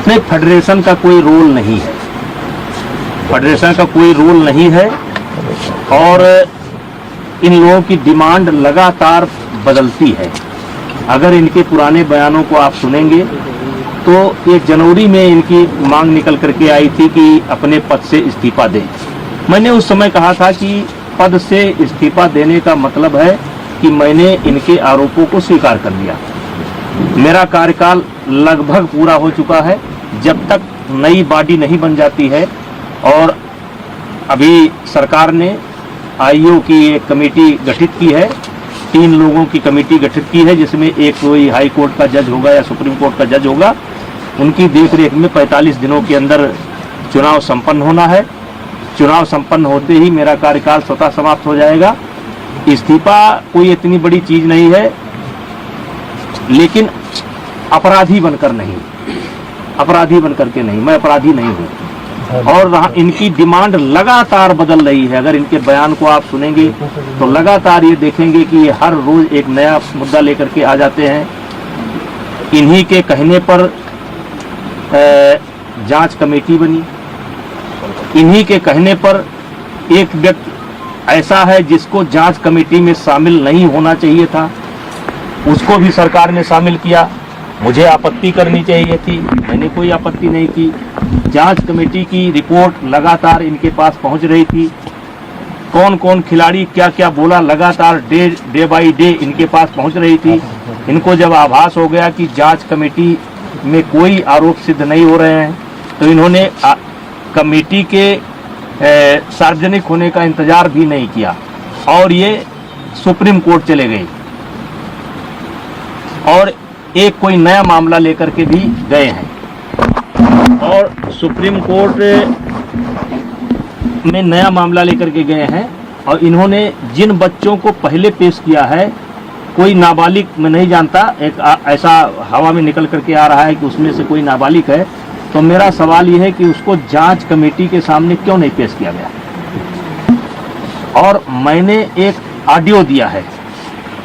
इसमें फेडरेशन का कोई रोल नहीं है, फेडरेशन का कोई रोल नहीं है। और इन लोगों की डिमांड लगातार बदलती है। अगर इनके पुराने बयानों को आप सुनेंगे तो 1 जनवरी में इनकी मांग निकल करके आई थी कि अपने पद से इस्तीफा दें। मैंने उस समय कहा था कि पद से इस्तीफा देने का मतलब है कि मैंने इनके आरोपों को स्वीकार कर लिया। मेरा कार्यकाल लगभग पूरा हो चुका है। जब तक नई बॉडी नहीं बन जाती है, और अभी सरकार ने आईओ की एक कमेटी गठित की है, 3 लोगों की कमेटी गठित की है, जिसमें एक कोई हाई कोर्ट का जज होगा या सुप्रीम कोर्ट का जज होगा। उनकी देखरेख में 45 दिनों के अंदर चुनाव संपन्न होना है। चुनाव संपन्न होते ही मेरा कार्यकाल स्वतः समाप्त हो जाएगा। इस्तीफा कोई इतनी बड़ी चीज नहीं है, लेकिन अपराधी बनकर नहीं, अपराधी बनकर के नहीं, मैं अपराधी नहीं हूँ। और इनकी डिमांड लगातार बदल रही है। अगर इनके बयान को आप सुनेंगे तो लगातार ये देखेंगे कि ये हर रोज एक नया मुद्दा लेकर के आ जाते हैं। इन्हीं के कहने पर जांच कमेटी बनी, इन्हीं के कहने पर एक व्यक्ति ऐसा है जिसको जांच कमेटी में शामिल नहीं होना चाहिए था, उसको भी सरकार ने शामिल किया। मुझे आपत्ति करनी चाहिए थी, मैंने कोई आपत्ति नहीं की। जांच कमेटी की रिपोर्ट लगातार इनके पास पहुंच रही थी। कौन कौन खिलाड़ी क्या क्या बोला, लगातार डे बाई डे इनके पास पहुंच रही थी। इनको जब आभास हो गया कि जांच कमेटी में कोई आरोप सिद्ध नहीं हो रहे हैं, तो इन्होंने कमेटी के सार्वजनिक होने का इंतजार भी नहीं किया और ये सुप्रीम कोर्ट चले गए और एक कोई नया मामला लेकर के भी गए हैं। और सुप्रीम कोर्ट में नया मामला लेकर के गए हैं और इन्होंने जिन बच्चों को पहले पेश किया है, कोई नाबालिग मैं नहीं जानता, एक ऐसा हवा में निकल करके आ रहा है कि उसमें से कोई नाबालिग है। तो मेरा सवाल यह है कि उसको जांच कमेटी के सामने क्यों नहीं पेश किया गया। और मैंने एक ऑडियो दिया है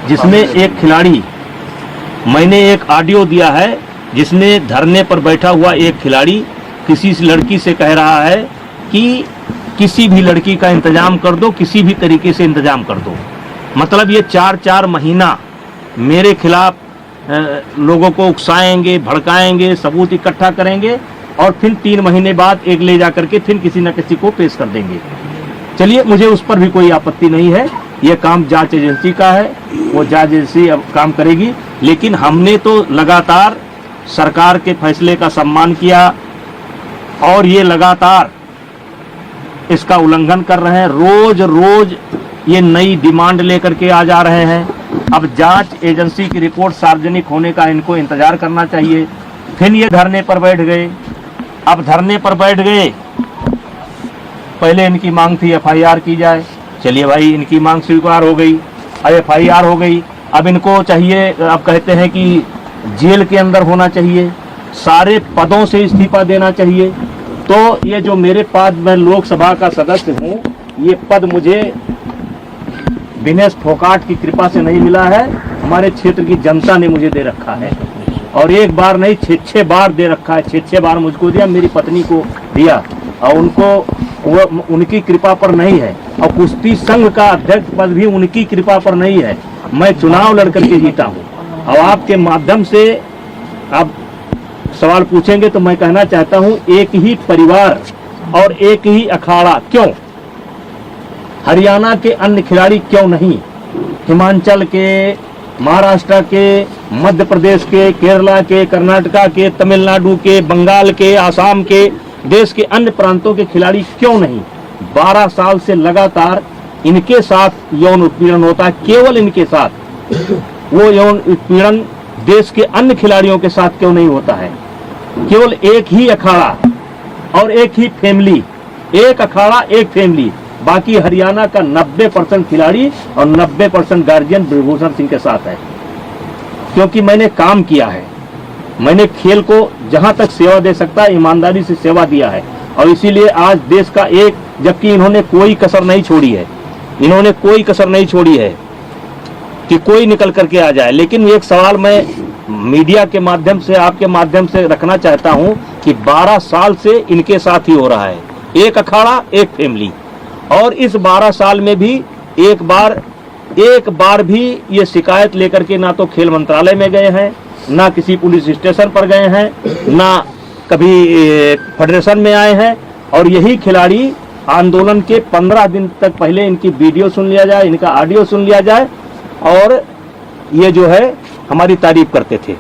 जिसमें एक खिलाड़ी, मैंने एक ऑडियो दिया है जिसमें धरने पर बैठा हुआ एक खिलाड़ी किसी लड़की से कह रहा है कि किसी भी लड़की का इंतजाम कर दो, किसी भी तरीके से इंतजाम कर दो। मतलब ये 4-4 महीना मेरे खिलाफ लोगों को उकसाएंगे, भड़काएंगे, सबूत इकट्ठा करेंगे और फिर 3 महीने बाद एक ले जा करके फिर किसी न किसी को पेश कर देंगे। चलिए, मुझे उस पर भी कोई आपत्ति नहीं है, ये काम जांच एजेंसी का है, वो जांच एजेंसी अब काम करेगी। लेकिन हमने तो लगातार सरकार के फैसले का सम्मान किया और ये लगातार इसका उल्लंघन कर रहे हैं। रोज रोज ये नई डिमांड लेकर के आ जा रहे हैं। अब जांच एजेंसी की रिपोर्ट सार्वजनिक होने का इनको इंतजार करना चाहिए। फिर ये धरने पर बैठ गए। अब धरने पर बैठ गए, पहले इनकी मांग थी FIR की जाए। चलिए भाई, इनकी मांग स्वीकार हो गई, अब FIR हो गई। अब इनको चाहिए, अब कहते हैं कि जेल के अंदर होना चाहिए, सारे पदों से इस्तीफा देना चाहिए। तो ये जो मेरे पास, मैं लोकसभा का सदस्य हूँ, ये पद मुझे दिनेश फोगाट की कृपा से नहीं मिला है, हमारे क्षेत्र की जनता ने मुझे दे रखा है। और एक बार नहीं, 6 बार दे रखा है। 6 बार मुझको दिया, मेरी पत्नी को दिया, और उनको उनकी कृपा पर नहीं है। और कुश्ती संघ का अध्यक्ष पद भी उनकी कृपा पर नहीं है। मैं चुनाव लड़ करके जीता हूँ। और आपके माध्यम से आप सवाल पूछेंगे तो मैं कहना चाहता हूँ, एक ही परिवार और एक ही अखाड़ा क्यों? हरियाणा के अन्य खिलाड़ी क्यों नहीं? हिमाचल के, महाराष्ट्र के, मध्य प्रदेश के, केरला के, कर्नाटका के, तमिलनाडु के, बंगाल के, आसाम के, देश के अन्य प्रांतों के खिलाड़ी क्यों नहीं? 12 साल से लगातार इनके साथ यौन उत्पीड़न होता है, केवल इनके साथ। वो यौन उत्पीड़न देश के अन्य खिलाड़ियों के साथ क्यों नहीं होता है? केवल एक ही अखाड़ा और एक ही फैमिली, एक अखाड़ा एक फैमिली। बाकी हरियाणा का 90% खिलाड़ी और 90% गार्जियन ब्रिजभूषण सिंह के साथ है। क्योंकि मैंने काम किया है, मैंने खेल को जहां तक सेवा दे सकता है ईमानदारी से सेवा दिया है। और इसीलिए आज देश का एक, जबकि इन्होंने कोई कसर नहीं छोड़ी है, इन्होंने कोई कसर नहीं छोड़ी है कि कोई निकल करके आ जाए। लेकिन एक सवाल मैं मीडिया के माध्यम से, आपके माध्यम से रखना चाहता हूं कि 12 साल से इनके साथ ही हो रहा है, एक अखाड़ा एक फैमिली। और इस 12 साल में भी एक बार भी ये शिकायत लेकर के ना तो खेल मंत्रालय में गए हैं, ना किसी पुलिस स्टेशन पर गए हैं, ना कभी फेडरेशन में आए हैं। और यही खिलाड़ी आंदोलन के 15 दिन तक पहले इनकी वीडियो सुन लिया जाए, इनका ऑडियो सुन लिया जाए और ये जो है हमारी तारीफ करते थे।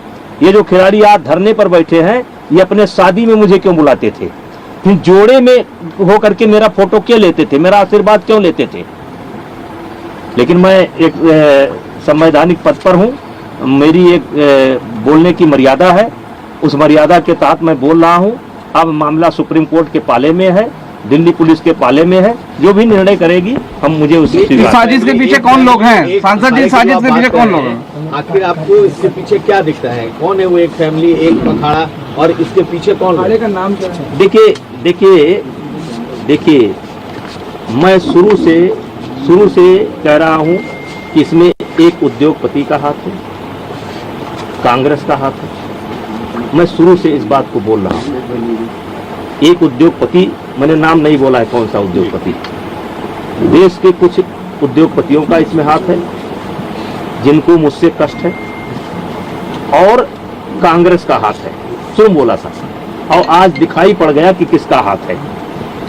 ये जो खिलाड़ी आज धरने पर बैठे हैं, ये अपने शादी में मुझे क्यों बुलाते थे, फिर जोड़े में होकर के मेरा फोटो क्यों लेते थे, मेरा आशीर्वाद क्यों लेते थे। लेकिन मैं एक संवैधानिक पद पर हूँ, मेरी एक बोलने की मर्यादा है, उस मर्यादा के तहत मैं बोल रहा हूँ। अब मामला सुप्रीम कोर्ट के पाले में है, दिल्ली पुलिस के पाले में है, जो भी निर्णय करेगी हम मुझे उसी साजिश के पीछे कौन लोग हैं? सांसद जी, साजिश के पीछे कौन लोग हैं? आखिर आपको इसके पीछे क्या दिखता है? कौन है वो एक फैमिली, एक अखाड़ा, और इसके पीछे कौन लोग? का नाम क्या है? देखिए मैं शुरू से कह रहा हूँ कि इसमें एक उद्योगपति का हाथ है, कांग्रेस का हाथ है। मैं शुरू से इस बात को बोल रहा हूँ। एक उद्योगपति, मैंने नाम नहीं बोला है कौन सा उद्योगपति, देश के कुछ उद्योगपतियों का इसमें हाथ है जिनको मुझसे कष्ट है, और कांग्रेस का हाथ है। क्यों बोला था? और आज दिखाई पड़ गया कि किसका हाथ है।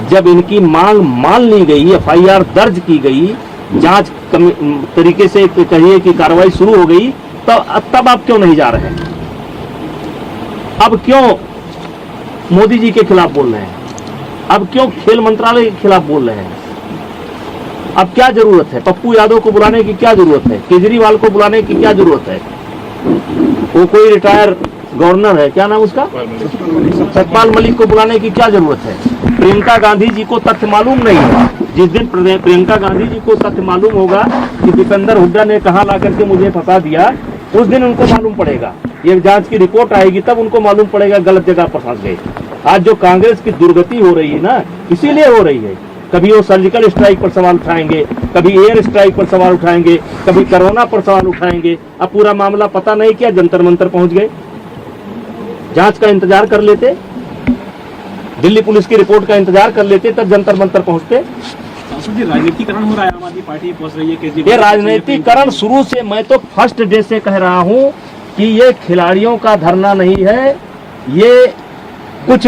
जब इनकी मांग मान ली गई, एफआईआर दर्ज की गई, जांच तरीके से कहिए कि कार्रवाई शुरू हो गई, तब आप क्यों नहीं जा रहे हैं? अब क्यों मोदी जी के खिलाफ बोल रहे हैं? अब क्यों खेल मंत्रालय के खिलाफ बोल रहे हैं? अब क्या जरूरत है? पप्पू यादव को बुलाने की क्या जरूरत है? केजरीवाल को बुलाने की क्या जरूरत है? वो कोई रिटायर गवर्नर है, क्या नाम उसका, सतपाल मलिक को बुलाने की क्या जरूरत है? प्रियंका गांधी जी को तथ्य मालूम नहीं है। जिस दिन प्रियंका गांधी जी को तथ्य मालूम होगा कि दीपेंद्र हुड्डा ने कहाँ ला करके मुझे फंसा दिया, उस दिन उनको मालूम पड़ेगा। ये जांच की रिपोर्ट आएगी तब उनको मालूम पड़ेगा गलत जगह पर फंस गए। आज जो कांग्रेस की दुर्गति हो रही है ना, इसीलिए हो रही है। कभी वो सर्जिकल स्ट्राइक पर सवाल उठाएंगे, कभी एयर स्ट्राइक पर सवाल उठाएंगे, कभी कोरोना पर सवाल उठाएंगे। अब पूरा मामला पता नहीं क्या जंतर मंतर पहुंच गए। जांच का इंतजार कर लेते, दिल्ली पुलिस की रिपोर्ट का इंतजार कर लेते, तब जंतर मंतर पहुंचते। राजनीतिकरण हो रहा है, आम आदमी पार्टी पहुंच रही है। ये राजनीतिकरण शुरू से, मैं तो फर्स्ट डे से कह रहा हूं कि ये खिलाड़ियों का धरना नहीं है, ये कुछ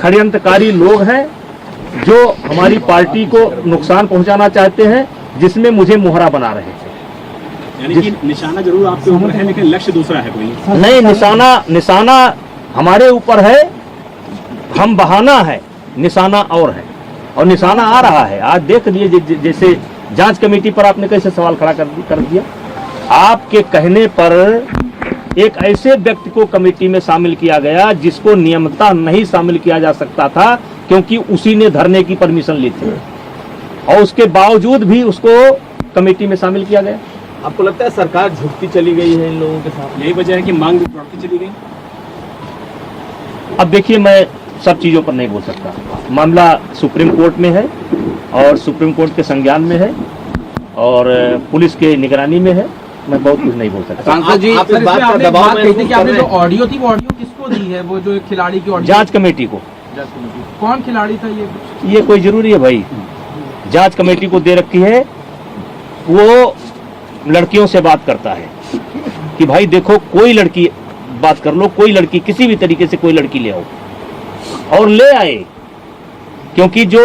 षड्यंत्रकारी लोग हैं जो हमारी पार्टी को नुकसान पहुंचाना चाहते हैं, जिसमें मुझे मोहरा बना रहे थे। यानी कि निशाना जरूर आपके ऊपर है, लेकिन लक्ष्य दूसरा है कोई नहीं। निशाना हमारे ऊपर है, हम बहाना है, निशाना और है, और निशाना आ रहा है। आज देख लिए जैसे जांच कमेटी पर आपने कैसे सवाल खड़ा कर दिया। आपके कहने पर एक ऐसे व्यक्ति को कमेटी में शामिल किया गया जिसको नियमतः नहीं शामिल किया जा सकता था, क्योंकि उसी ने धरने की परमिशन ली थी, और उसके बावजूद भी उसको कमेटी में शामिल किया गया। आपको लगता है सरकार झुकती चली गई है इन लोगों के साथ? यही वजह है कि मांग बढ़ती चली गई। अब देखिए, मैं सब चीजों पर नहीं बोल सकता। मामला सुप्रीम कोर्ट में है और सुप्रीम कोर्ट के संज्ञान में है और पुलिस के निगरानी में है। मैं बहुत कुछ नहीं बोल सकता। सांसद जी, आप इस बात का दबाव कहते हैं कि आपने जो ऑडियो थी वो ऑडियो किसको दी है? वो जो खिलाड़ी की ऑडियो, जांच कमेटी को। कौन खिलाड़ी था ये कोई जरूरी है भाई? जांच कमेटी को दे रखी है। वो लड़कियों से बात करता है कि भाई देखो, कोई लड़की बात कर लो, कोई लड़की, किसी भी तरीके से कोई लड़की ले आओ, और ले आए। क्योंकि जो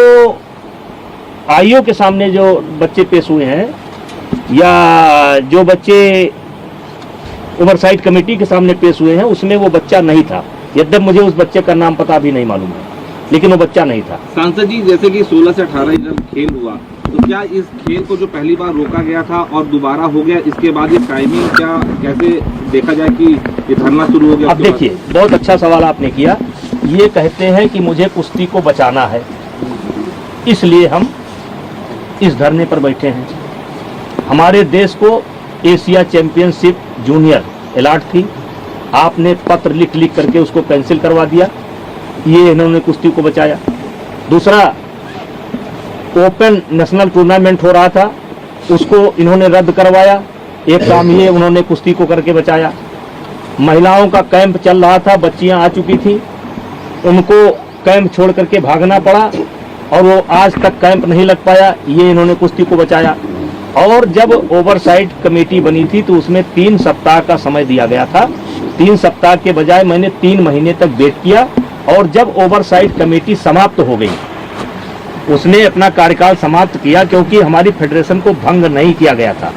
आईओ के सामने जो बच्चे पेश हुए हैं, या जो बच्चे ओवरसाइट कमेटी के सामने पेश हुए हैं, उसमें वो बच्चा नहीं था। यद्यप मुझे उस बच्चे का नाम पता भी नहीं मालूम है, लेकिन वो बच्चा नहीं था। सांसद जी, जैसे कि 16 से 18 जब खेल हुआ, तो क्या इस खेल को जो पहली बार रोका गया था और दोबारा हो गया, इसके बाद ये टाइमिंग क्या, कैसे देखा जाए कि ये धरना शुरू हो गया? अब देखिए, बहुत अच्छा सवाल आपने किया। ये कहते हैं कि मुझे कुश्ती को बचाना है, इसलिए हम इस धरने पर बैठे हैं। हमारे देश को एशिया चैंपियनशिप जूनियर अलॉट थी, आपने पत्र लिख करके उसको कैंसिल करवा दिया। ये इन्होंने कुश्ती को बचाया। दूसरा, ओपन नेशनल टूर्नामेंट हो रहा था, उसको इन्होंने रद्द करवाया। एक काम ये उन्होंने कुश्ती को करके बचाया। महिलाओं का कैंप चल रहा था, बच्चियां आ चुकी थी, उनको कैंप छोड़ करके भागना पड़ा और वो आज तक कैंप नहीं लग पाया। ये इन्होंने कुश्ती को बचाया। और जब ओवरसाइट कमेटी बनी थी तो उसमें 3 सप्ताह का समय दिया गया था। 3 सप्ताह के बजाय मैंने 3 महीने तक वेट किया और जब ओवरसाइट कमेटी समाप्त हो गई, उसने अपना कार्यकाल समाप्त किया क्योंकि हमारी फेडरेशन को भंग नहीं किया गया था।